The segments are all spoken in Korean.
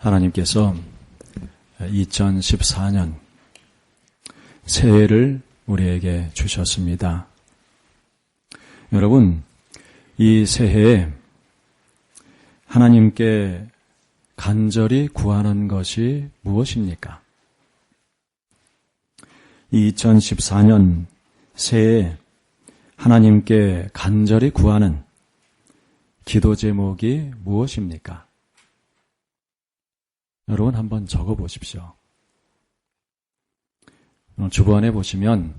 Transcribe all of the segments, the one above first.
하나님께서 2014년 새해를 우리에게 주셨습니다. 여러분, 이 새해에 하나님께 간절히 구하는 것이 무엇입니까? 2014년 새해에 하나님께 간절히 구하는 기도 제목이 무엇입니까? 여러분 한번 적어 보십시오. 주변에 보시면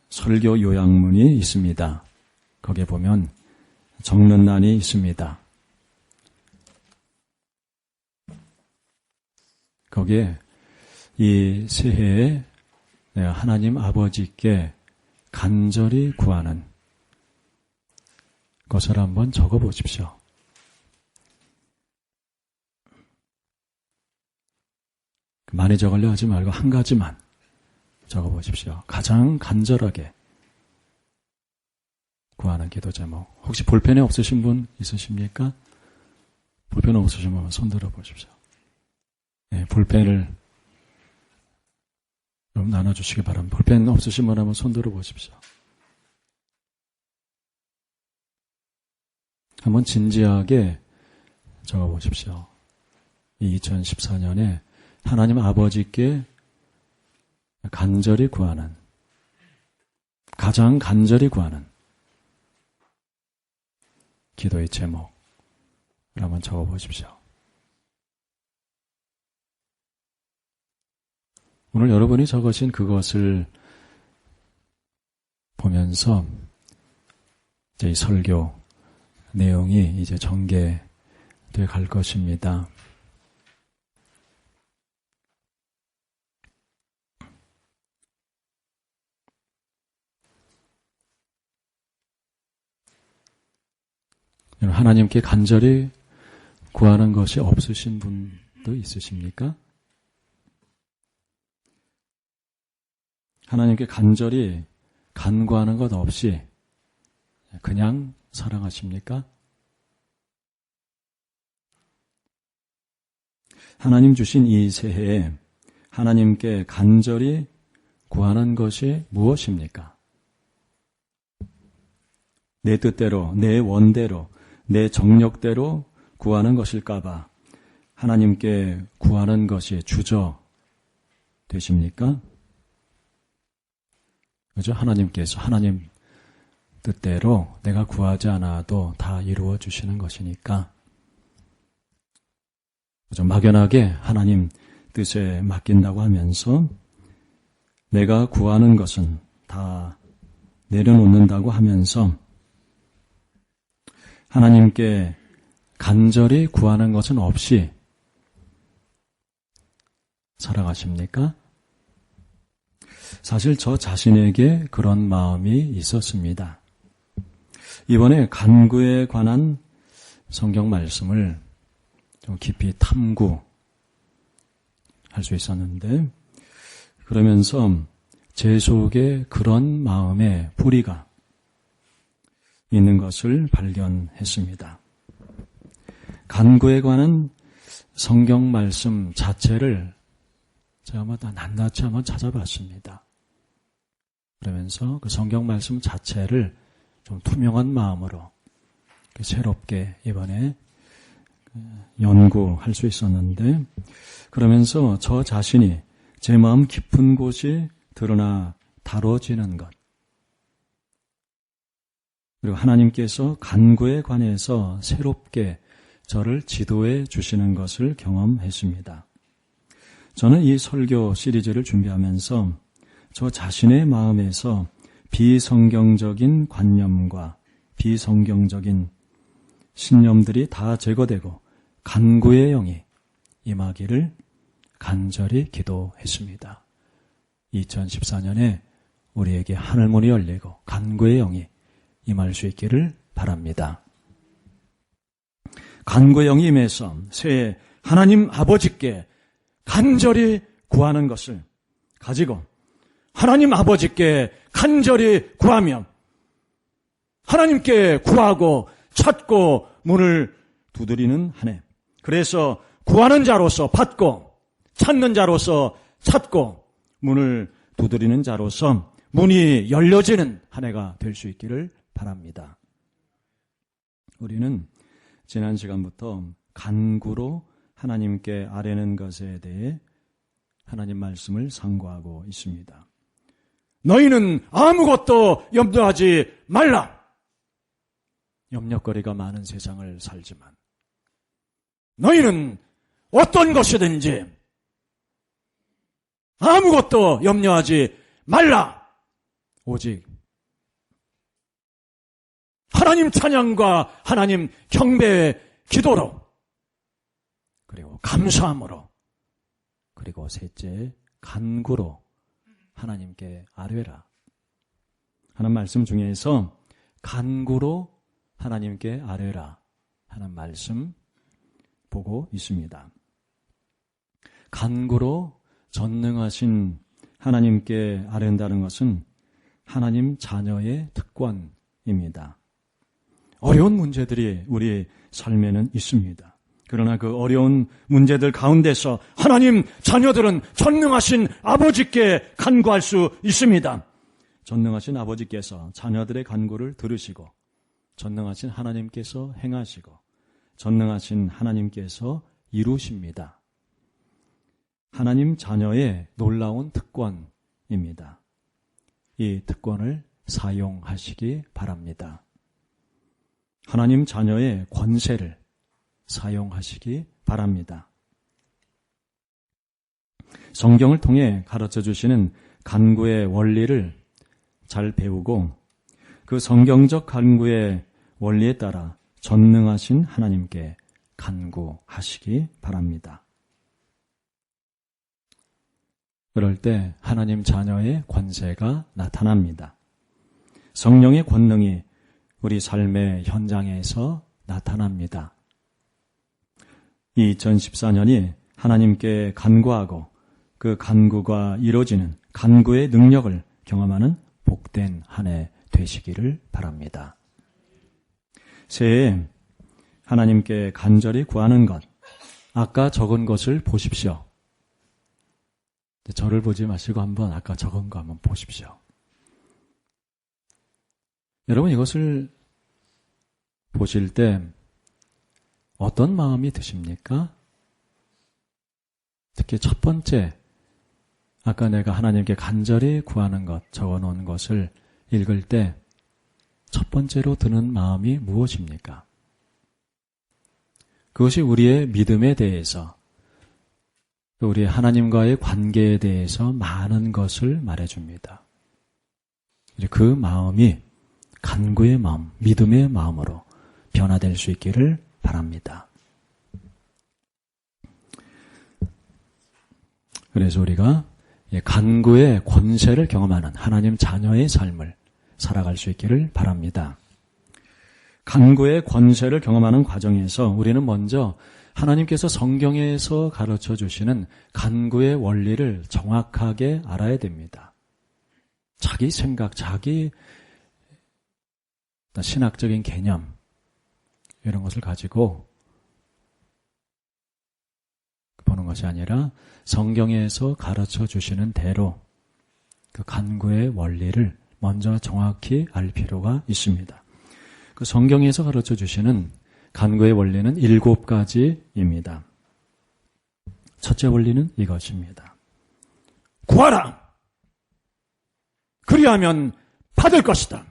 설교 요약문이 있습니다. 거기에 보면 적는 난이 있습니다. 거기에 이 새해에 내가 하나님 아버지께 간절히 구하는 것을 한번 적어 보십시오. 많이 적으려 하지 말고 한 가지만 적어 보십시오. 가장 간절하게 구하는 기도 제목. 혹시 볼펜이 없으신 분 있으십니까? 볼펜 없으신 분 손 들어 보십시오. 네, 볼펜을 좀 나눠주시기 바랍니다. 볼펜 없으신 분 한번 손 들어 보십시오. 한번 진지하게 적어 보십시오. 이 2014년에 하나님 아버지께 간절히 구하는, 가장 간절히 구하는 기도의 제목을 한번 적어 보십시오. 오늘 여러분이 적으신 그것을 보면서 이제 이 설교 내용이 이제 전개돼 갈 것입니다. 하나님께 간절히 구하는 것이 없으신 분도 있으십니까? 하나님께 간절히 간구하는 것 없이 그냥 살아가십니까? 하나님 주신 이 새해에 하나님께 간절히 구하는 것이 무엇입니까? 내 뜻대로, 내 원대로, 내 정력대로 구하는 것일까봐 하나님께 구하는 것이 주저 되십니까? 그죠? 하나님께서 하나님 뜻대로 내가 구하지 않아도 다 이루어 주시는 것이니까 그죠? 막연하게 하나님 뜻에 맡긴다고 하면서 내가 구하는 것은 다 내려놓는다고 하면서 하나님께 간절히 구하는 것은 없이 살아가십니까? 사실 저 자신에게 그런 마음이 있었습니다. 이번에 간구에 관한 성경 말씀을 좀 깊이 탐구할 수 있었는데 그러면서 제 속에 그런 마음의 뿌리가 있는 것을 발견했습니다. 간구에 관한 성경 말씀 자체를 제가 낱낱이 한번 찾아봤습니다. 그러면서 그 성경 말씀 자체를 좀 투명한 마음으로 새롭게 이번에 연구할 수 있었는데 그러면서 저 자신이 제 마음 깊은 곳이 드러나 다뤄지는 것 그리고 하나님께서 간구에 관해서 새롭게 저를 지도해 주시는 것을 경험했습니다. 저는 이 설교 시리즈를 준비하면서 저 자신의 마음에서 비성경적인 관념과 비성경적인 신념들이 다 제거되고 간구의 영이 임하기를 간절히 기도했습니다. 2014년에 우리에게 하늘문이 열리고 간구의 영이 임할 수 있기를 바랍니다. 간구의 영이 임해서 새해 하나님 아버지께 간절히 구하는 것을 가지고 하나님 아버지께 간절히 구하며 하나님께 구하고 찾고 문을 두드리는 한 해. 그래서 구하는 자로서 받고, 찾는 자로서 찾고, 문을 두드리는 자로서 문이 열려지는 한 해가 될 수 있기를 바랍니다. 우리는 지난 시간부터 간구로 하나님께 아뢰는 것에 대해 하나님 말씀을 상고하고 있습니다. 너희는 아무것도 염려하지 말라. 염려거리가 많은 세상을 살지만 너희는 어떤 것이든지 아무것도 염려하지 말라. 오직 하나님 찬양과 하나님 경배의 기도로, 그리고 감사함으로, 그리고 셋째 간구로 하나님께 아뢰라 하는 말씀 중에서 간구로 하나님께 아뢰라 하는 말씀 보고 있습니다. 간구로 전능하신 하나님께 아뢰는다는 것은 하나님 자녀의 특권입니다. 어려운 문제들이 우리 삶에는 있습니다. 그러나 그 어려운 문제들 가운데서 하나님 자녀들은 전능하신 아버지께 간구할 수 있습니다. 전능하신 아버지께서 자녀들의 간구를 들으시고 전능하신 하나님께서 행하시고 전능하신 하나님께서 이루십니다. 하나님 자녀의 놀라운 특권입니다. 이 특권을 사용하시기 바랍니다. 하나님 자녀의 권세를 사용하시기 바랍니다. 성경을 통해 가르쳐 주시는 간구의 원리를 잘 배우고 그 성경적 간구의 원리에 따라 전능하신 하나님께 간구하시기 바랍니다. 그럴 때 하나님 자녀의 권세가 나타납니다. 성령의 권능이 우리 삶의 현장에서 나타납니다. 이 2014년이 하나님께 간구하고 그 간구가 이루어지는 간구의 능력을 경험하는 복된 한 해 되시기를 바랍니다. 새해에 하나님께 간절히 구하는 것, 아까 적은 것을 보십시오. 저를 보지 마시고 한번 아까 적은 거 한번 보십시오. 여러분 이것을 보실 때 어떤 마음이 드십니까? 특히 첫 번째, 아까 내가 하나님께 간절히 구하는 것, 적어놓은 것을 읽을 때 첫 번째로 드는 마음이 무엇입니까? 그것이 우리의 믿음에 대해서, 또 우리 하나님과의 관계에 대해서 많은 것을 말해줍니다. 그 마음이 간구의 마음, 믿음의 마음으로 변화될 수 있기를 바랍니다. 그래서 우리가 간구의 권세를 경험하는 하나님 자녀의 삶을 살아갈 수 있기를 바랍니다. 간구의 권세를 경험하는 과정에서 우리는 먼저 하나님께서 성경에서 가르쳐 주시는 간구의 원리를 정확하게 알아야 됩니다. 자기 생각, 자기 신학적인 개념 이런 것을 가지고 보는 것이 아니라 성경에서 가르쳐 주시는 대로 그 간구의 원리를 먼저 정확히 알 필요가 있습니다. 그 성경에서 가르쳐 주시는 간구의 원리는 7가지입니다. 첫째 원리는 이것입니다. 구하라! 그리하면 받을 것이다.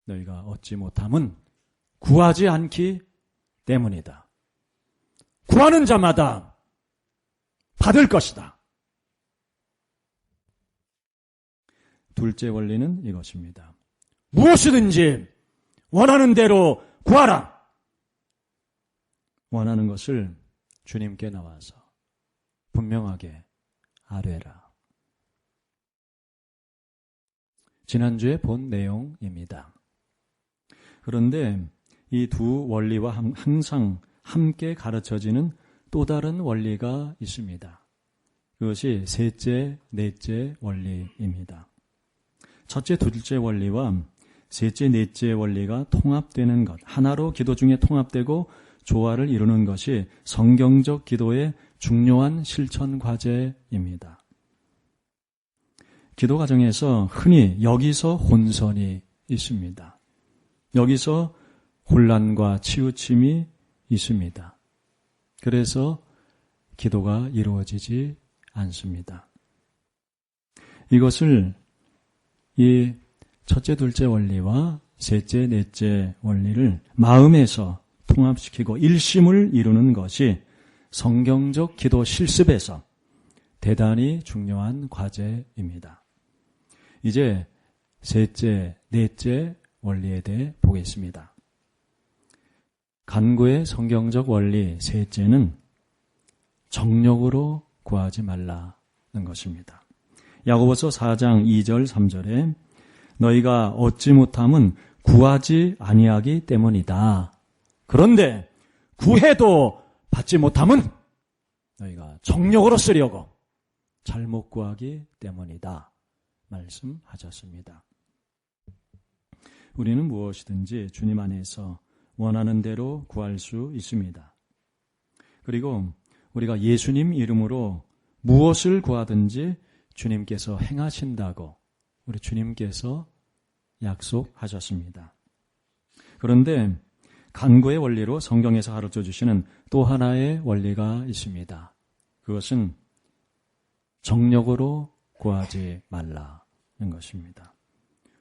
너희가 얻지 못함은 구하지 않기 때문이다. 구하는 자마다 받을 것이다. 둘째 원리는 이것입니다. 무엇이든지 원하는 대로 구하라. 원하는 것을 주님께 나와서 분명하게 아뢰라. 지난주에 본 내용입니다. 그런데 이 두 원리와 항상 함께 가르쳐지는 또 다른 원리가 있습니다. 그것이 셋째, 넷째 원리입니다. 첫째, 둘째 원리와 셋째, 넷째 원리가 통합되는 것, 하나로 기도 중에 통합되고 조화를 이루는 것이 성경적 기도의 중요한 실천 과제입니다. 기도 과정에서 흔히 여기서 혼선이 있습니다. 여기서 혼란과 치우침이 있습니다. 그래서 기도가 이루어지지 않습니다. 이것을 이 첫째, 둘째 원리와 셋째, 넷째 원리를 마음에서 통합시키고 일심을 이루는 것이 성경적 기도 실습에서 대단히 중요한 과제입니다. 이제 셋째, 넷째 원리에 대해 보겠습니다. 간구의 성경적 원리 셋째는 정욕으로 구하지 말라는 것입니다. 야고보서 4장 2절 3절에 너희가 얻지 못함은 구하지 아니하기 때문이다. 그런데 구해도 받지 못함은 너희가 정욕으로 쓰려고 잘못 구하기 때문이다. 말씀하셨습니다. 우리는 무엇이든지 주님 안에서 원하는 대로 구할 수 있습니다. 그리고 우리가 예수님 이름으로 무엇을 구하든지 주님께서 행하신다고 우리 주님께서 약속하셨습니다. 그런데 간구의 원리로 성경에서 가르쳐 주시는 또 하나의 원리가 있습니다. 그것은 정욕으로 구하지 말라는 것입니다.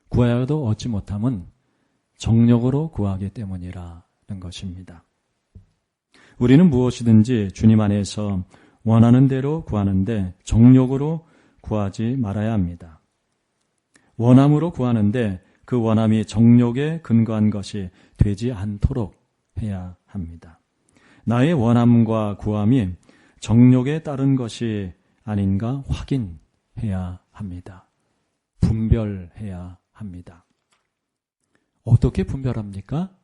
구하여도 얻지 못함은 정욕으로 구하기 때문이라는 것입니다. 우리는 무엇이든지 주님 안에서 원하는 대로 구하는데 정욕으로 구하지 말아야 합니다. 원함으로 구하는데 그 원함이 정욕에 근거한 것이 되지 않도록 해야 합니다. 나의 원함과 구함이 정욕에 따른 것이 아닌가 확인해야 합니다. 분별해야 합니다. 어떻게 분별합니까?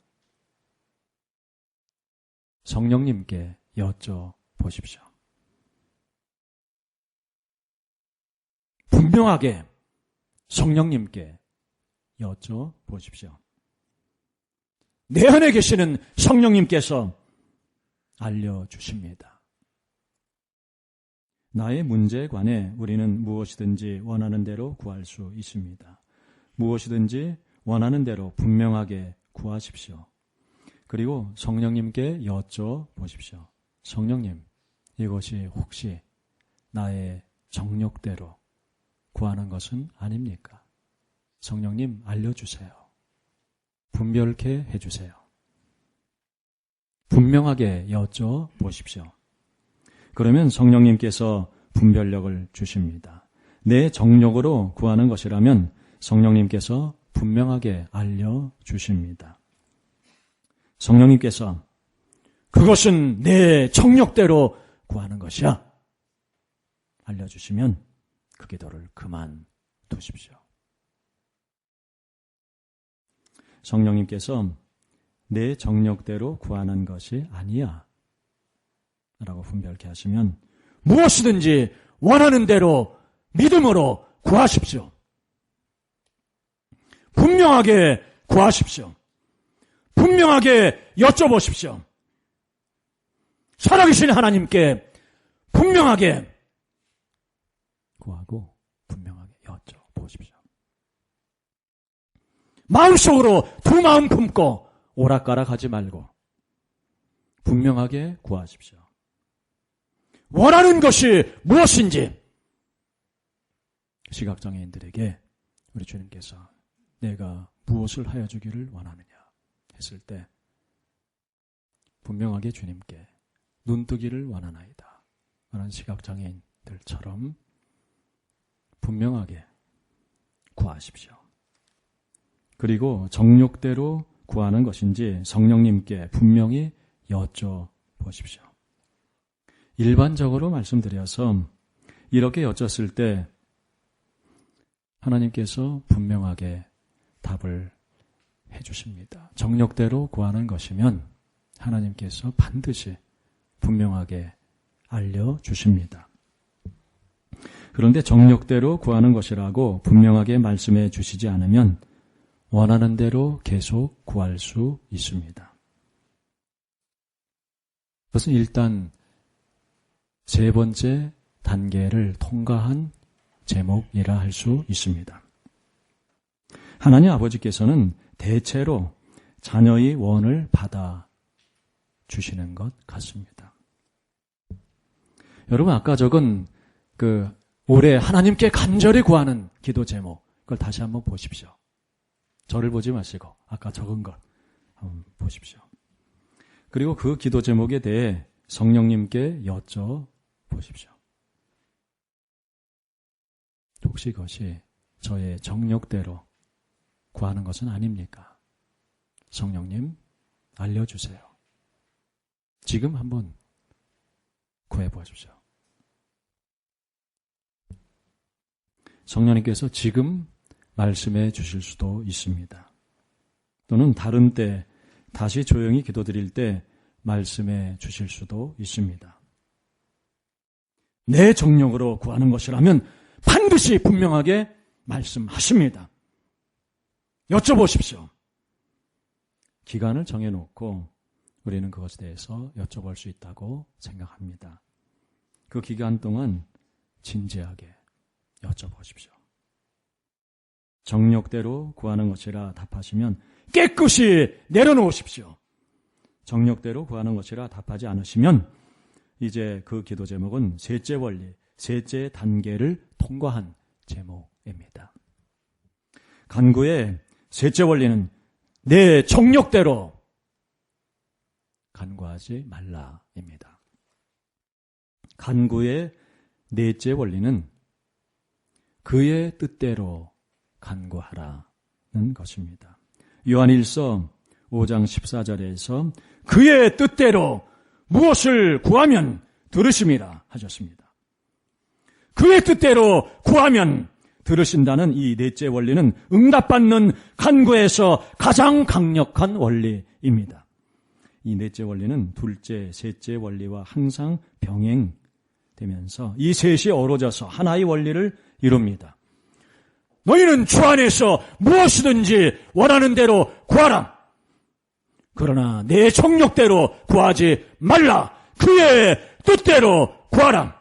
성령님께 여쭤보십시오. 분명하게 성령님께 여쭤보십시오. 내 안에 계시는 성령님께서 알려주십니다. 나의 문제에 관해 우리는 무엇이든지 원하는 대로 구할 수 있습니다. 무엇이든지 원하는 대로 분명하게 구하십시오. 그리고 성령님께 여쭤보십시오. 성령님, 이것이 혹시 나의 정욕대로 구하는 것은 아닙니까? 성령님 알려주세요. 분별케 해주세요. 분명하게 여쭤보십시오. 그러면 성령님께서 분별력을 주십니다. 내 정욕으로 구하는 것이라면 성령님께서 분명하게 알려주십니다. 성령님께서 그것은 내 정욕대로 구하는 것이야 알려주시면 그 기도를 그만두십시오. 성령님께서 내 정욕대로 구하는 것이 아니야 라고 분별케 하시면 무엇이든지 원하는 대로 믿음으로 구하십시오. 분명하게 구하십시오. 분명하게 여쭤보십시오. 살아계신 하나님께 분명하게 구하고 분명하게 여쭤보십시오. 마음속으로 두 마음 품고 오락가락 하지 말고 분명하게 구하십시오. 원하는 것이 무엇인지 시각장애인들에게 우리 주님께서 내가 무엇을 하여 주기를 원하느냐 했을 때 분명하게 주님께 눈뜨기를 원하나이다. 그런 시각장애인들처럼 분명하게 구하십시오. 그리고 정욕대로 구하는 것인지 성령님께 분명히 여쭤보십시오. 일반적으로 말씀드려서 이렇게 여쭸을 때 하나님께서 분명하게 답을 해주십니다. 정욕대로 구하는 것이면 하나님께서 반드시 분명하게 알려주십니다. 그런데 정욕대로 구하는 것이라고 분명하게 말씀해 주시지 않으면 원하는 대로 계속 구할 수 있습니다. 그것은 일단 세 번째 단계를 통과한 제목이라 할 수 있습니다. 하나님 아버지께서는 대체로 자녀의 원을 받아 주시는 것 같습니다. 여러분, 아까 적은 올해 하나님께 간절히 구하는 기도 제목, 그걸 다시 한번 보십시오. 저를 보지 마시고 아까 적은 것 한번 보십시오. 그리고 그 기도 제목에 대해 성령님께 여쭤보십시오. 혹시 그것이 저의 정욕대로 구하는 것은 아닙니까? 성령님, 알려주세요. 지금 한번 구해보십시오. 성령님께서 지금 말씀해 주실 수도 있습니다. 또는 다른 때 다시 조용히 기도드릴 때 말씀해 주실 수도 있습니다. 내 정욕으로 구하는 것이라면 반드시 분명하게 말씀하십니다. 여쭤보십시오. 기간을 정해놓고 우리는 그것에 대해서 여쭤볼 수 있다고 생각합니다. 그 기간 동안 진지하게 여쭤보십시오. 정욕대로 구하는 것이라 답하시면 깨끗이 내려놓으십시오. 정욕대로 구하는 것이라 답하지 않으시면 이제 그 기도 제목은 셋째 원리, 셋째 단계를 통과한 제목입니다. 간구의 셋째 원리는 내 정욕대로 간구하지 말라입니다. 간구의 넷째 원리는 그의 뜻대로 간구하라는 것입니다. 요한일서 5장 14절에서 그의 뜻대로 무엇을 구하면 들으심이라 하셨습니다. 그의 뜻대로 구하면 들으신다는 이 넷째 원리는 응답받는 간구에서 가장 강력한 원리입니다. 이 넷째 원리는 둘째, 셋째 원리와 항상 병행되면서 이 셋이 어우러져서 하나의 원리를 이룹니다. 너희는 주 안에서 무엇이든지 원하는 대로 구하라. 그러나 내 정욕대로 구하지 말라. 그의 뜻대로 구하라.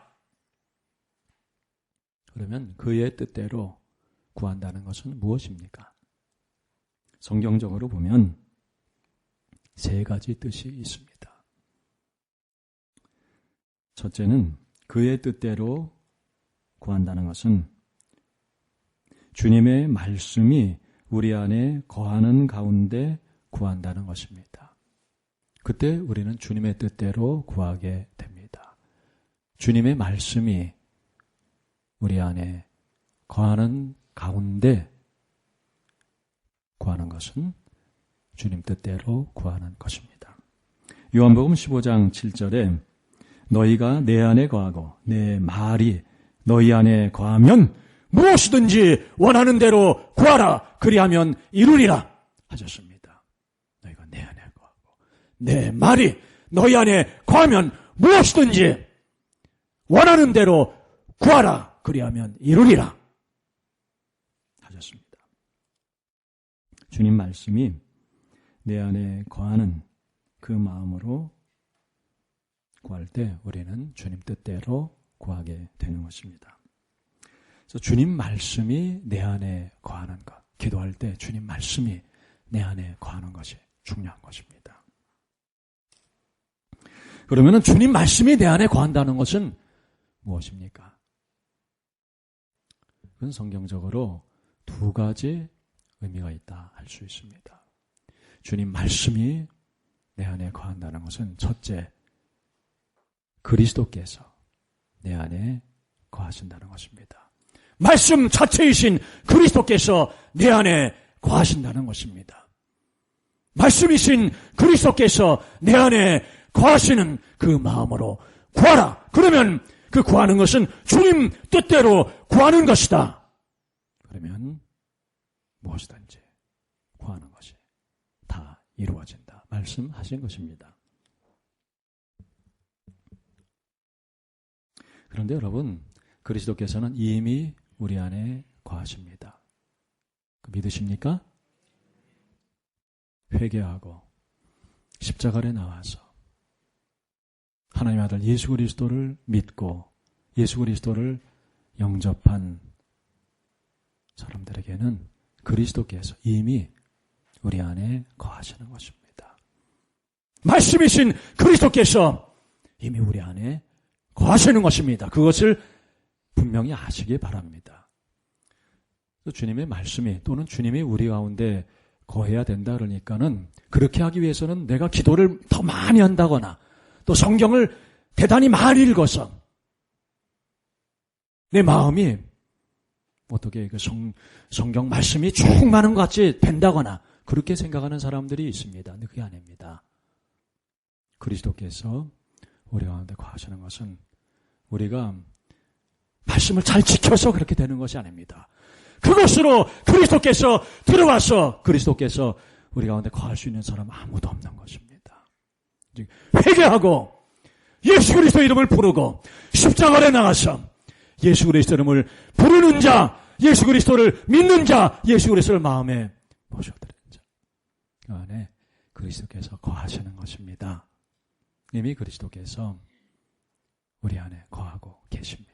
그러면 그의 뜻대로 구한다는 것은 무엇입니까? 성경적으로 보면 세 가지 뜻이 있습니다. 첫째는 그의 뜻대로 구한다는 것은 주님의 말씀이 우리 안에 거하는 가운데 구한다는 것입니다. 그때 우리는 주님의 뜻대로 구하게 됩니다. 주님의 말씀이 우리 안에 거하는 가운데 구하는 것은 주님 뜻대로 구하는 것입니다. 요한복음 15장 7절에 너희가 내 안에 거하고 내 말이 너희 안에 거하면 무엇이든지 원하는 대로 구하라. 그리하면 이루리라 하셨습니다. 너희가 내 안에 거하고 내 말이 너희 안에 거하면 무엇이든지 원하는 대로 구하라. 그리하면 이루리라 하셨습니다. 주님 말씀이 내 안에 거하는 그 마음으로 구할 때 우리는 주님 뜻대로 구하게 되는 것입니다. 그래서 주님 말씀이 내 안에 거하는 것, 기도할 때 주님 말씀이 내 안에 거하는 것이 중요한 것입니다. 그러면 주님 말씀이 내 안에 거한다는 것은 무엇입니까? 그건 성경적으로 두 가지 의미가 있다 할 수 있습니다. 주님 말씀이 내 안에 거한다는 것은 첫째, 그리스도께서 내 안에 거하신다는 것입니다. 말씀 자체이신 그리스도께서 내 안에 거하신다는 것입니다. 말씀이신 그리스도께서 내 안에 거하시는 그 마음으로 구하라. 그러면 그 구하는 것은 주님 뜻대로 구하는 것이다. 그러면 무엇이든지 구하는 것이 다 이루어진다. 말씀하신 것입니다. 그런데 여러분, 그리스도께서는 이미 우리 안에 거하십니다. 믿으십니까? 회개하고 십자가에 나와서 하나님의 아들 예수 그리스도를 믿고 예수 그리스도를 영접한 사람들에게는 그리스도께서 이미 우리 안에 거하시는 것입니다. 말씀이신 그리스도께서 이미 우리 안에 거하시는 것입니다. 그것을 분명히 아시기 바랍니다. 주님의 말씀이 또는 주님이 우리 가운데 거해야 된다 그러니까는 그렇게 하기 위해서는 내가 기도를 더 많이 한다거나 또 성경을 대단히 많이 읽어서 내 마음이 어떻게 그 성경 말씀이 충만한 것 같이 된다거나 그렇게 생각하는 사람들이 있습니다. 근데 그게 아닙니다. 그리스도께서 우리 가운데 거하시는 것은 우리가 말씀을 잘 지켜서 그렇게 되는 것이 아닙니다. 그것으로 그리스도께서 들어와서 그리스도께서 우리 가운데 거할 수 있는 사람은 아무도 없는 것입니다. 회개하고 예수 그리스도 이름을 부르고 십자가에 나가서 예수 그리스도 이름을 부르는 자, 예수 그리스도를 믿는 자, 예수 그리스도를 마음에 모셔드리는 자, 그 안에 그리스도께서 거하시는 것입니다. 이미 그리스도께서 우리 안에 거하고 계십니다.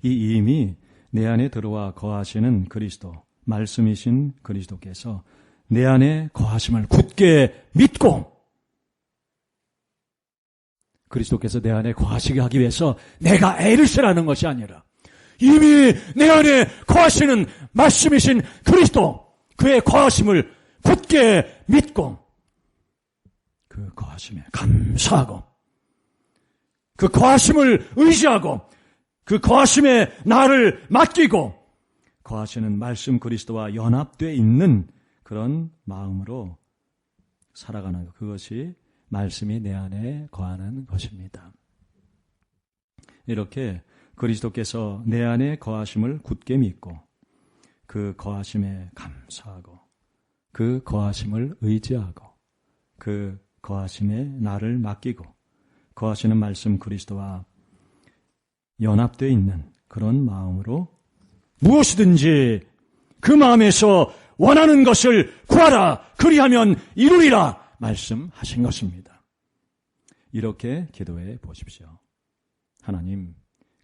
이 이미 내 안에 들어와 거하시는 그리스도, 말씀이신 그리스도께서 내 안에 거하심을 굳게 믿고 그리스도께서 내 안에 거하시게 하기 위해서 내가 애를 쓰라는 것이 아니라 이미 내 안에 거하시는 말씀이신 그리스도, 그의 거하심을 굳게 믿고 그 거하심에 감사하고 그 거하심을 의지하고 그 거하심에 나를 맡기고 거하시는 말씀 그리스도와 연합되어 있는 그런 마음으로 살아가는 것, 그것이 말씀이 내 안에 거하는 것입니다. 이렇게 그리스도께서 내 안에 거하심을 굳게 믿고 그 거하심에 감사하고 그 거하심을 의지하고 그 거하심에 나를 맡기고 거하시는 말씀 그리스도와 연합되어 있는 그런 마음으로 무엇이든지 그 마음에서 원하는 것을 구하라, 그리하면 이루리라 말씀하신 것입니다. 이렇게 기도해 보십시오. 하나님,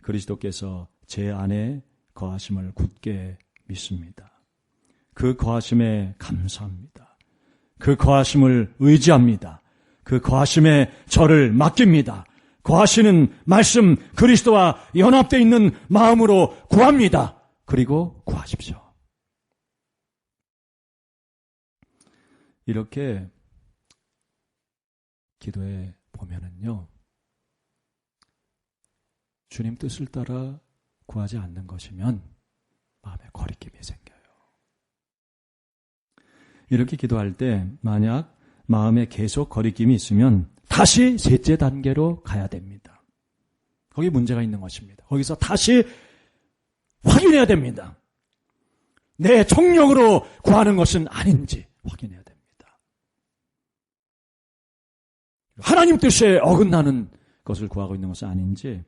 그리스도께서 제 안에 거하심을 굳게 믿습니다. 그 거하심에 감사합니다. 그 거하심을 의지합니다. 그 거하심에 저를 맡깁니다. 거하시는 말씀 그리스도와 연합되어 있는 마음으로 구합니다. 그리고 구하십시오. 이렇게 기도해 보면은요, 주님 뜻을 따라 구하지 않는 것이면 마음에 거리낌이 생겨요. 이렇게 기도할 때 만약 마음에 계속 거리낌이 있으면 다시 셋째 단계로 가야 됩니다. 거기 문제가 있는 것입니다. 거기서 다시 확인해야 됩니다. 내 정력으로 구하는 것은 아닌지 확인해야 됩니다. 하나님 뜻에 어긋나는 것을 구하고 있는 것은 아닌지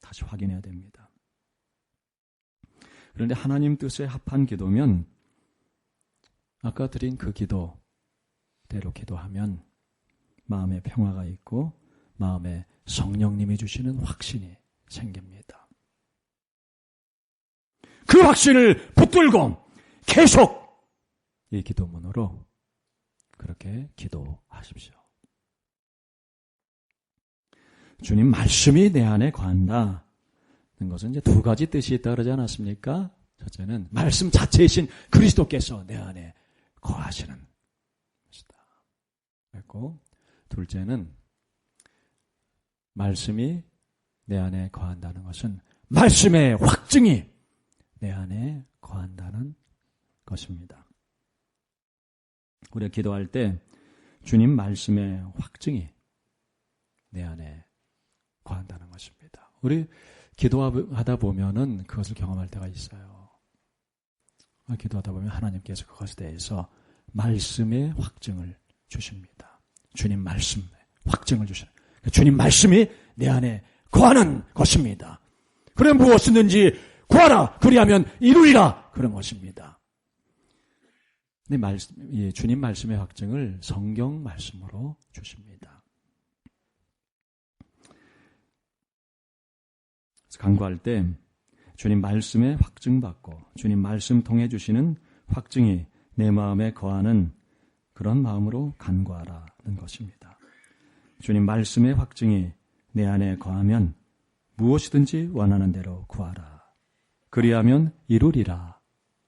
다시 확인해야 됩니다. 그런데 하나님 뜻에 합한 기도면 아까 드린 그 기도대로 기도하면 마음에 평화가 있고 마음에 성령님이 주시는 확신이 생깁니다. 그 확신을 붙들고 계속 이 기도문으로 그렇게 기도하십시오. 주님 말씀이 내 안에 거한다는 것은 이제 두 가지 뜻이 있다 그러지 않았습니까? 첫째는 말씀 자체이신 그리스도께서 내 안에 거하시는 것이다. 그랬고 둘째는 말씀이 내 안에 거한다는 것은 말씀의 확증이 내 안에 거한다는 것입니다. 우리가 기도할 때 주님 말씀의 확증이 내 안에 거한다는 것입니다. 우리 기도하다 보면은 그것을 경험할 때가 있어요. 기도하다 보면 하나님께서 그것에 대해서 말씀의 확증을 주십니다. 주님 말씀의 확증을 주시는, 주님 말씀이 내 안에 거하는 것입니다. 그래 무엇이든지 구하라, 그리하면 이루리라, 그런 것입니다. 주님 말씀의 확증을 성경 말씀으로 주십니다. 간구할 때 주님 말씀에 확증받고 주님 말씀 통해 주시는 확증이 내 마음에 거하는 그런 마음으로 간구하라는 것입니다. 주님 말씀의 확증이 내 안에 거하면 무엇이든지 원하는 대로 구하라. 그리하면 이루리라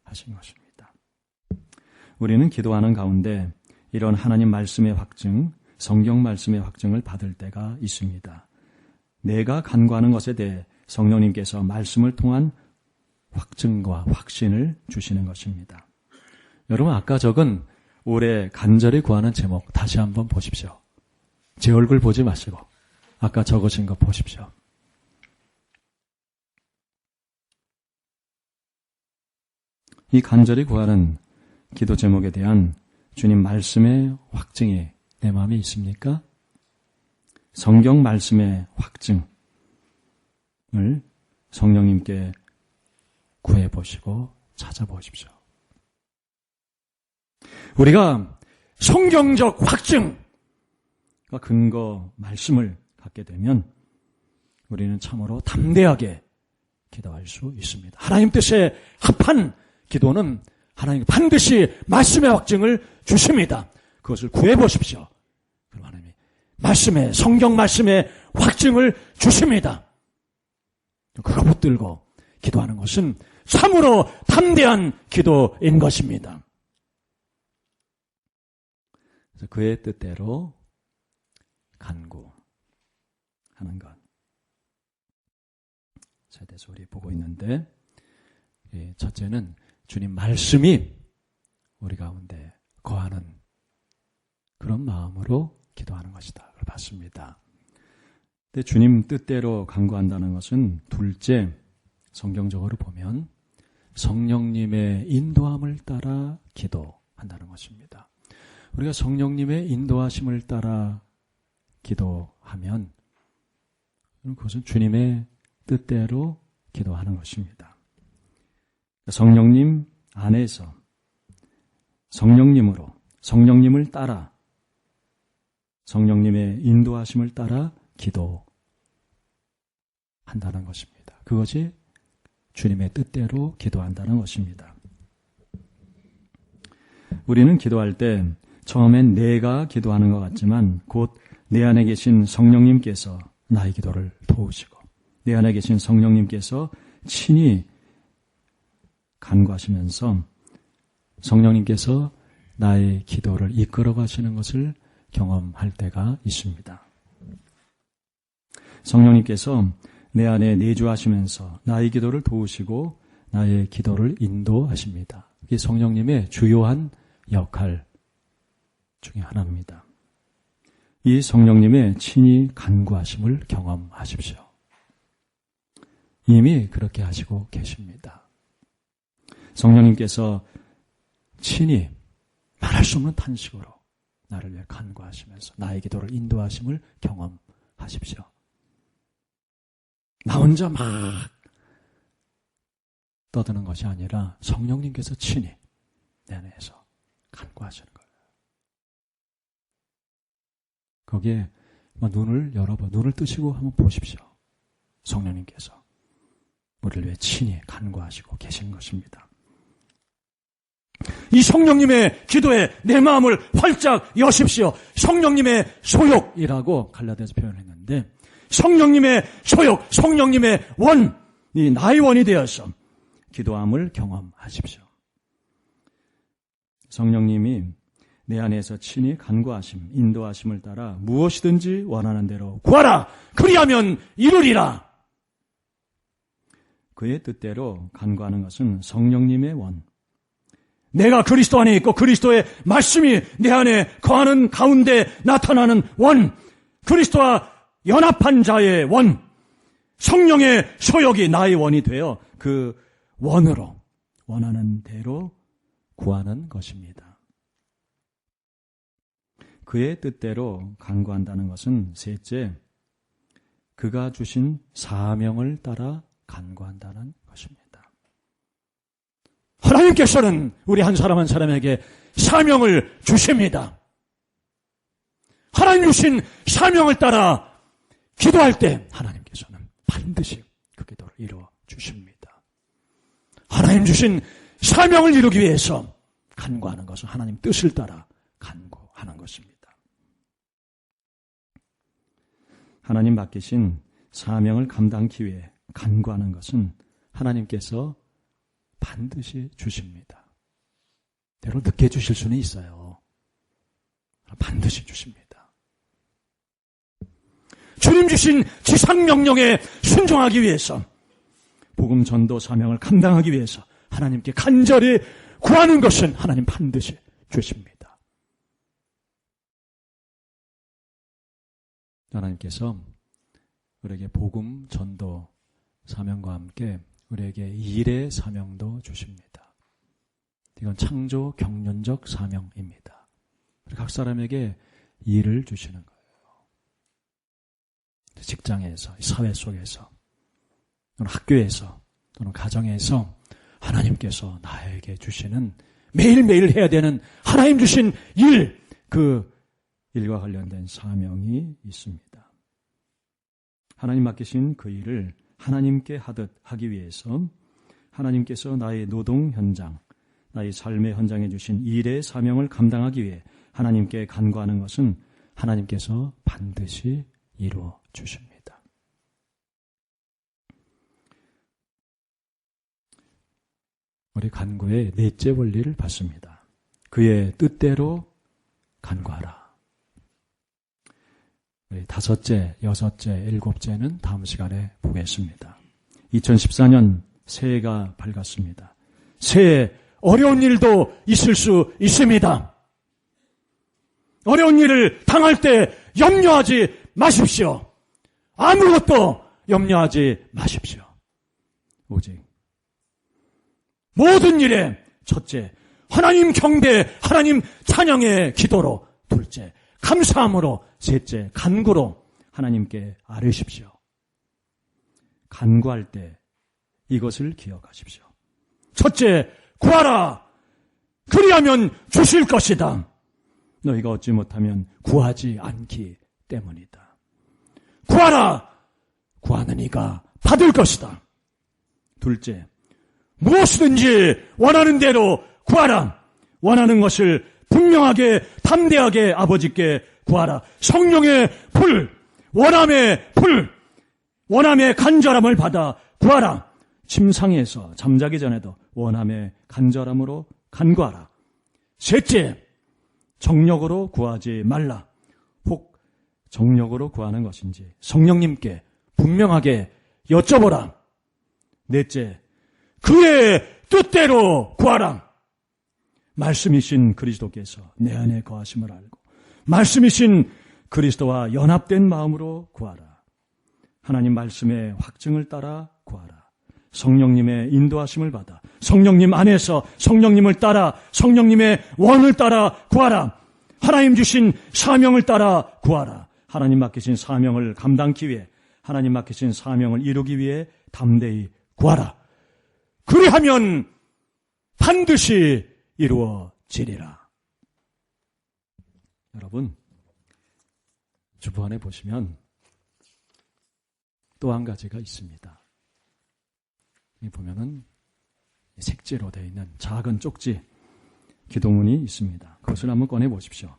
하신 것입니다. 우리는 기도하는 가운데 이런 하나님 말씀의 확증, 성경 말씀의 확증을 받을 때가 있습니다. 내가 간구하는 것에 대해 성령님께서 말씀을 통한 확증과 확신을 주시는 것입니다. 여러분, 아까 적은 올해 간절히 구하는 제목 다시 한번 보십시오. 제 얼굴 보지 마시고 아까 적으신 거 보십시오. 이 간절히 구하는 기도 제목에 대한 주님 말씀의 확증이 내 마음에 있습니까? 성경 말씀의 확증을 성령님께 구해보시고 찾아보십시오. 우리가 성경적 확증과 근거 말씀을 갖게 되면 우리는 참으로 담대하게 기도할 수 있습니다. 하나님 뜻에 합한 기도는 하나님 반드시 말씀의 확증을 주십니다. 그것을 구해보십시오. 그럼 하나님이 성경 말씀의 확증을 주십니다. 그거 붙들고 기도하는 것은 참으로 담대한 기도인 것입니다. 그래서 그의 뜻대로 간구하는 것. 세대에서 우리 보고 있는데, 첫째는 주님 말씀이 우리 가운데 거하는 그런 마음으로 기도하는 것이다. 그걸 봤습니다. 근데 주님 뜻대로 간구한다는 것은 둘째, 성경적으로 보면 성령님의 인도함을 따라 기도한다는 것입니다. 우리가 성령님의 인도하심을 따라 기도하면 그것은 주님의 뜻대로 기도하는 것입니다. 성령님 안에서 성령님으로 성령님을 따라 성령님의 인도하심을 따라 기도한다는 것입니다. 그것이 주님의 뜻대로 기도한다는 것입니다. 우리는 기도할 때 처음엔 내가 기도하는 것 같지만 곧 내 안에 계신 성령님께서 나의 기도를 도우시고 내 안에 계신 성령님께서 친히 간구하시면서 성령님께서 나의 기도를 이끌어 가시는 것을 경험할 때가 있습니다. 성령님께서 내 안에 내주하시면서 나의 기도를 도우시고 나의 기도를 인도하십니다. 이게 성령님의 주요한 역할 중에 하나입니다. 이 성령님의 친히 간구하심을 경험하십시오. 이미 그렇게 하시고 계십니다. 성령님께서 친히 말할 수 없는 탄식으로 나를 위해 간구하시면서 나의 기도를 인도하심을 경험하십시오. 나 혼자 막 떠드는 것이 아니라 성령님께서 친히 내 안에서 간구하시는 거예요. 거기에 눈을 눈을 뜨시고 한번 보십시오. 성령님께서 우리를 위해 친히 간구하시고 계신 것입니다. 이 성령님의 기도에 내 마음을 활짝 여십시오. 성령님의 소욕이라고 갈라디아서 표현했는데 성령님의 소욕, 성령님의 원, 이 나의 원이 되어서 기도함을 경험하십시오. 성령님이 내 안에서 친히 간구하심, 인도하심을 따라 무엇이든지 원하는 대로 구하라! 그리하면 이루리라! 그의 뜻대로 간구하는 것은 성령님의 원. 내가 그리스도 안에 있고 그리스도의 말씀이 내 안에 거하는 가운데 나타나는 원. 그리스도와 연합한 자의 원. 성령의 소욕이 나의 원이 되어 그 원으로 원하는 대로 구하는 것입니다. 그의 뜻대로 간구한다는 것은 셋째, 그가 주신 사명을 따라 간구한다는 것입니다. 하나님께서는 우리 한 사람 한 사람에게 사명을 주십니다. 하나님 주신 사명을 따라 기도할 때 하나님께서는 반드시 그 기도를 이루어 주십니다. 하나님 주신 사명을 이루기 위해서 간구하는 것은 하나님 뜻을 따라 간구하는 것입니다. 하나님 맡기신 사명을 감당하기 위해 간구하는 것은 하나님께서 반드시 주십니다. 때로 늦게 주실 수는 있어요. 반드시 주십니다. 주님 주신 지상명령에 순종하기 위해서, 복음 전도 사명을 감당하기 위해서 하나님께 간절히 구하는 것은 하나님 반드시 주십니다. 하나님께서 우리에게 복음 전도 사명과 함께 우리에게 일의 사명도 주십니다. 이건 창조 경륜적 사명입니다. 각 사람에게 일을 주시는 거예요. 직장에서, 사회 속에서, 또는 학교에서, 또는 가정에서 하나님께서 나에게 주시는, 매일매일 해야 되는 하나님 주신 일, 그 일과 관련된 사명이 있습니다. 하나님 맡기신 그 일을 하나님께 하듯 하기 위해서 하나님께서 나의 노동 현장, 나의 삶의 현장에 주신 일의 사명을 감당하기 위해 하나님께 간구하는 것은 하나님께서 반드시 이루어 주십니다. 우리 간구의 넷째 원리를 봤습니다. 그의 뜻대로 간구하라. 우리 다섯째, 여섯째, 일곱째는 다음 시간에 보겠습니다. 2014년 새해가 밝았습니다. 새해 어려운 일도 있을 수 있습니다. 어려운 일을 당할 때 염려하지 마십시오. 아무것도 염려하지 마십시오. 오직 모든 일에 첫째, 하나님 경배, 하나님 찬양의 기도로, 둘째, 감사함으로, 셋째, 간구로 하나님께 아뢰십시오. 간구할 때 이것을 기억하십시오. 첫째, 구하라. 그리하면 주실 것이다. 너희가 얻지 못하면 구하지 않기 때문이다. 구하라. 구하는 이가 받을 것이다. 둘째, 무엇이든지 원하는 대로 구하라. 원하는 것을 분명하게 담대하게 아버지께 구하라. 성령의 불, 원함의 불, 원함의 간절함을 받아 구하라. 침상에서 잠자기 전에도 원함의 간절함으로 간구하라. 셋째, 정력으로 구하지 말라. 혹 정력으로 구하는 것인지 성령님께 분명하게 여쭤보라. 넷째, 그의 뜻대로 구하라. 말씀이신 그리스도께서 내 안에 거하심을 알고 말씀이신 그리스도와 연합된 마음으로 구하라. 하나님 말씀의 확증을 따라 구하라. 성령님의 인도하심을 받아 성령님 안에서 성령님을 따라 성령님의 원을 따라 구하라. 하나님 주신 사명을 따라 구하라. 하나님 맡기신 사명을 감당하기 위해, 하나님 맡기신 사명을 이루기 위해 담대히 구하라. 그리하면 반드시 이루어지리라. 여러분, 주보안에 보시면 또 한 가지가 있습니다. 여기 보면은 색지로 되어 있는 작은 쪽지 기도문이 있습니다. 그것을 한번 꺼내 보십시오.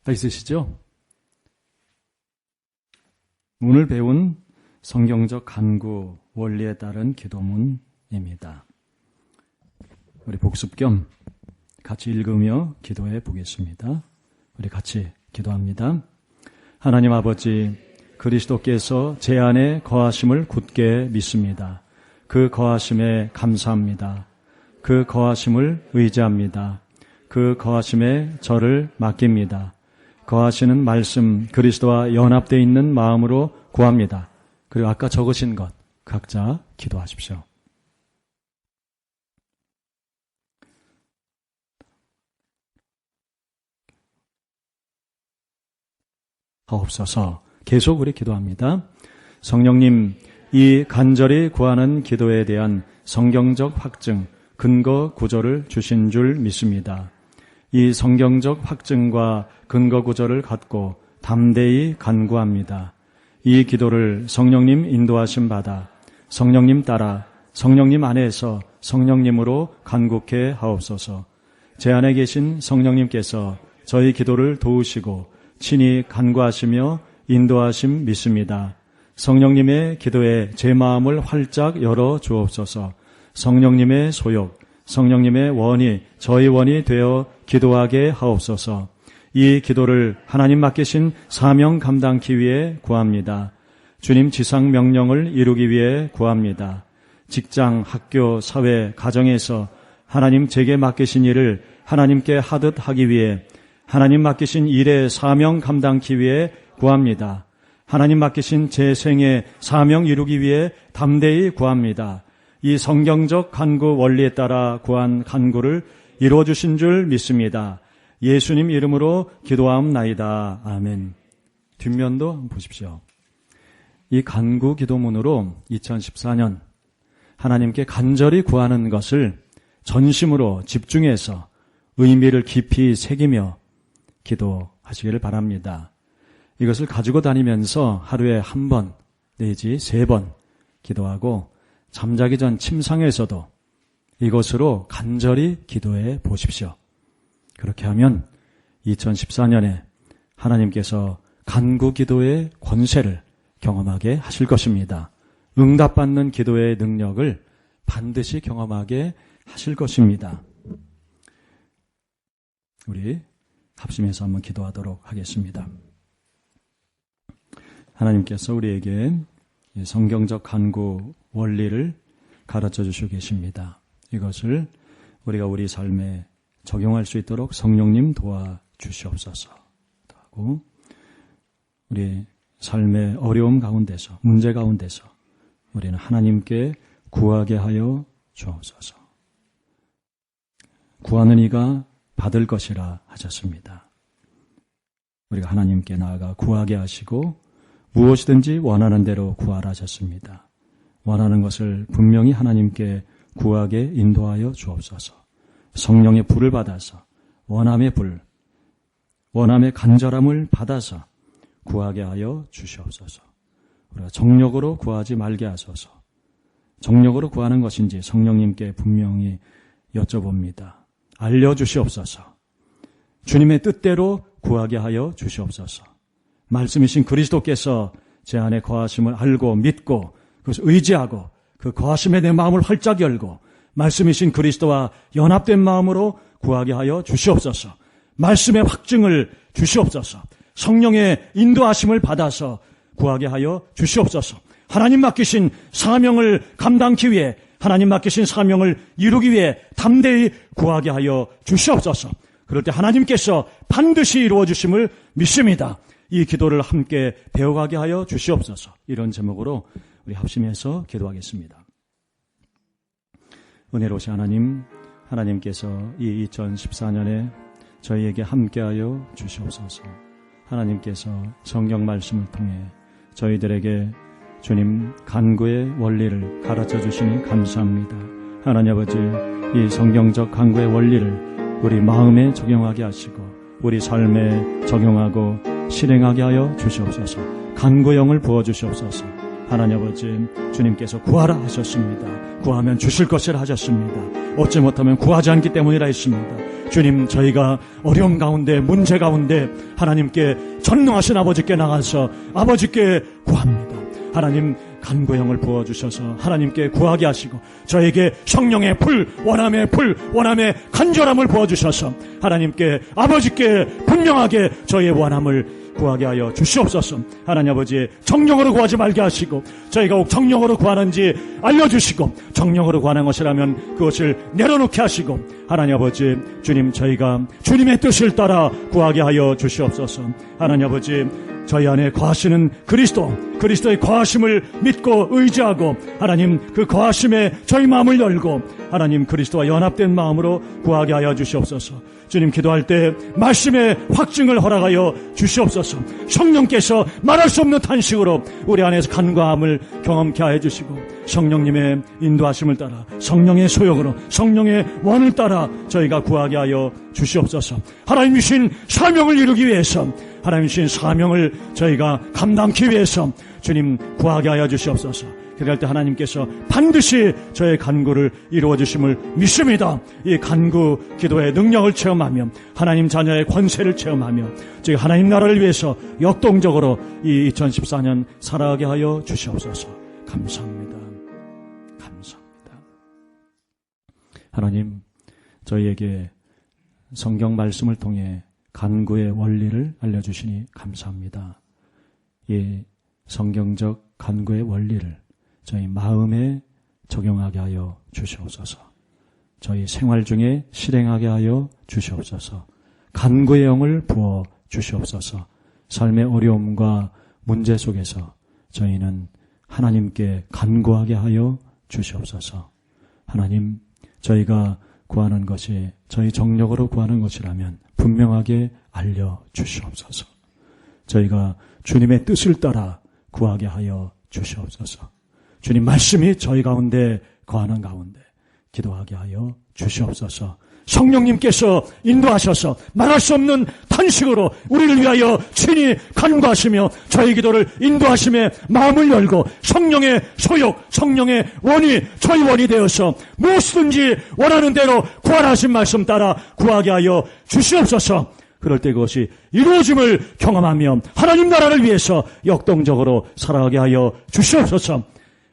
다 있으시죠? 오늘 배운 성경적 간구 원리에 따른 기도문입니다. 우리 복습 겸 같이 읽으며 기도해 보겠습니다. 우리 같이 기도합니다. 하나님 아버지, 그리스도께서 제 안에 거하심을 굳게 믿습니다. 그 거하심에 감사합니다. 그 거하심을 의지합니다. 그 거하심에 저를 맡깁니다. 거하시는 말씀 그리스도와 연합되어 있는 마음으로 구합니다. 그리고 아까 적으신 것 각자 기도하십시오. 하옵소서. 계속 우리 기도합니다. 성령님, 이 간절히 구하는 기도에 대한 성경적 확증, 근거 구절을 주신 줄 믿습니다. 이 성경적 확증과 근거 구절을 갖고 담대히 간구합니다. 이 기도를 성령님 인도하심 받아 성령님 따라 성령님 안에서 성령님으로 간곡해 하옵소서. 제 안에 계신 성령님께서 저희 기도를 도우시고 친히 간구하시며 인도하심 믿습니다. 성령님의 기도에 제 마음을 활짝 열어 주옵소서. 성령님의 소욕, 성령님의 원이 저희 원이 되어 기도하게 하옵소서. 이 기도를 하나님 맡기신 사명 감당기 위해 구합니다. 주님 지상 명령을 이루기 위해 구합니다. 직장, 학교, 사회, 가정에서 하나님 제게 맡기신 일을 하나님께 하듯 하기 위해 하나님 맡기신 일의 사명 감당기 위해 구합니다. 하나님 맡기신 제 생의 사명 이루기 위해 담대히 구합니다. 이 성경적 간구 원리에 따라 구한 간구를 이루어주신 줄 믿습니다. 예수님 이름으로 기도하옵나이다. 아멘. 뒷면도 한번 보십시오. 이 간구 기도문으로 2014년 하나님께 간절히 구하는 것을 전심으로 집중해서 의미를 깊이 새기며 기도하시기를 바랍니다. 이것을 가지고 다니면서 하루에 1번 내지 3번 기도하고 잠자기 전 침상에서도 이것으로 간절히 기도해 보십시오. 그렇게 하면 2014년에 하나님께서 간구 기도의 권세를 경험하게 하실 것입니다. 응답받는 기도의 능력을 반드시 경험하게 하실 것입니다. 우리 합심해서 한번 기도하도록 하겠습니다. 하나님께서 우리에게 성경적 간구 원리를 가르쳐 주시고 계십니다. 이것을 우리가 우리 삶에 적용할 수 있도록 성령님 도와주시옵소서. 하고 우리 삶의 어려움 가운데서, 문제 가운데서 우리는 하나님께 구하게 하여 주옵소서. 구하는 이가 받을 것이라 하셨습니다. 우리가 하나님께 나아가 구하게 하시고 무엇이든지 원하는 대로 구하라 하셨습니다. 원하는 것을 분명히 하나님께 구하게 인도하여 주옵소서. 성령의 불을 받아서 원함의 불, 원함의 간절함을 받아서 구하게 하여 주시옵소서. 우리가 정력으로 구하지 말게 하소서. 정력으로 구하는 것인지 성령님께 분명히 여쭤봅니다. 알려주시옵소서. 주님의 뜻대로 구하게 하여 주시옵소서. 말씀이신 그리스도께서 제 안에 거하심을 알고 믿고 그것을 의지하고 그 거하심에 내 마음을 활짝 열고 말씀이신 그리스도와 연합된 마음으로 구하게 하여 주시옵소서. 말씀의 확증을 주시옵소서. 성령의 인도하심을 받아서 구하게 하여 주시옵소서. 하나님 맡기신 사명을 감당하기 위해 하나님 맡기신 사명을 이루기 위해 담대히 구하게 하여 주시옵소서. 그럴 때 하나님께서 반드시 이루어 주심을 믿습니다. 이 기도를 함께 배워가게 하여 주시옵소서. 이런 제목으로 우리 합심해서 기도하겠습니다. 은혜로우신 하나님, 하나님께서 이 2014년에 저희에게 함께하여 주시옵소서. 하나님께서 성경 말씀을 통해 저희들에게 주님 간구의 원리를 가르쳐 주시니 감사합니다. 하나님 아버지, 이 성경적 간구의 원리를 우리 마음에 적용하게 하시고 우리 삶에 적용하고 실행하게 하여 주시옵소서. 간구형을 부어주시옵소서. 하나님 아버지, 주님께서 구하라 하셨습니다. 구하면 주실 것이라 하셨습니다. 얻지 못하면 구하지 않기 때문이라 했습니다. 주님, 저희가 어려움 가운데, 문제 가운데 하나님께 전능하신 아버지께 나가서 아버지께 구합니다. 하나님, 간구형을 부어주셔서 하나님께 구하게 하시고 저에게 성령의 불, 원함의 간절함을 부어주셔서 하나님께 아버지께 분명하게 저의 원함을 구하게 하여 주시옵소서. 하나님 아버지, 정령으로 구하지 말게 하시고 저희가 꼭 정령으로 구하는지 알려주시고 정령으로 구하는 것이라면 그것을 내려놓게 하시고 하나님 아버지, 주님, 저희가 주님의 뜻을 따라 구하게 하여 주시옵소서. 하나님 아버지, 저희 안에 거하시는 그리스도의 거하심을 믿고 의지하고 하나님 그 거하심에 저희 마음을 열고 하나님 그리스도와 연합된 마음으로 구하게 하여 주시옵소서. 주님 기도할 때 말씀의 확증을 허락하여 주시옵소서. 성령께서 말할 수 없는 탄식으로 우리 안에서 간과함을 경험케 하여 주시고 성령님의 인도하심을 따라 성령의 소욕으로 성령의 원을 따라 저희가 구하게 하여 주시옵소서. 하나님 주신 사명을 이루기 위해서 하나님 주신 사명을 저희가 감당하기 위해서 주님 구하게 하여 주시옵소서. 그럴 때 하나님께서 반드시 저의 간구를 이루어 주심을 믿습니다. 이 간구 기도의 능력을 체험하며 하나님 자녀의 권세를 체험하며 즉 하나님 나라를 위해서 역동적으로 이 2014년 살아가게 하여 주시옵소서. 감사합니다. 감사합니다. 하나님 저희에게 성경 말씀을 통해 간구의 원리를 알려주시니 감사합니다. 이 성경적 간구의 원리를 저희 마음에 적용하게 하여 주시옵소서. 저희 생활 중에 실행하게 하여 주시옵소서. 간구의 영을 부어 주시옵소서. 삶의 어려움과 문제 속에서 저희는 하나님께 간구하게 하여 주시옵소서. 하나님, 저희가 구하는 것이 저희 정력으로 구하는 것이라면 분명하게 알려주시옵소서. 저희가 주님의 뜻을 따라 구하게 하여 주시옵소서. 주님 말씀이 저희 가운데 거하는 가운데 기도하게 하여 주시옵소서. 성령님께서 인도하셔서 말할 수 없는 탄식으로 우리를 위하여 친히 간구하시며 저희 기도를 인도하심에 마음을 열고 성령의 소욕, 성령의 원이 저희 원이 되어서 무엇이든지 원하는 대로 구하라 하신 말씀 따라 구하게 하여 주시옵소서. 그럴 때 그것이 이루어짐을 경험하며 하나님 나라를 위해서 역동적으로 살아가게 하여 주시옵소서.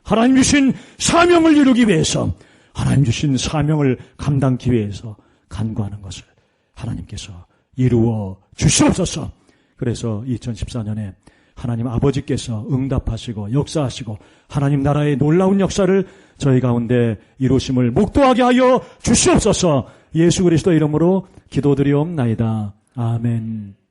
하나님 주신 사명을 이루기 위해서 하나님 주신 사명을 감당하기 위해서 간구하는 것을 하나님께서 이루어 주시옵소서. 그래서 2014년에 하나님 아버지께서 응답하시고 역사하시고 하나님 나라의 놀라운 역사를 저희 가운데 이루심을 목도하게 하여 주시옵소서. 예수 그리스도 이름으로 기도드리옵나이다. 아멘.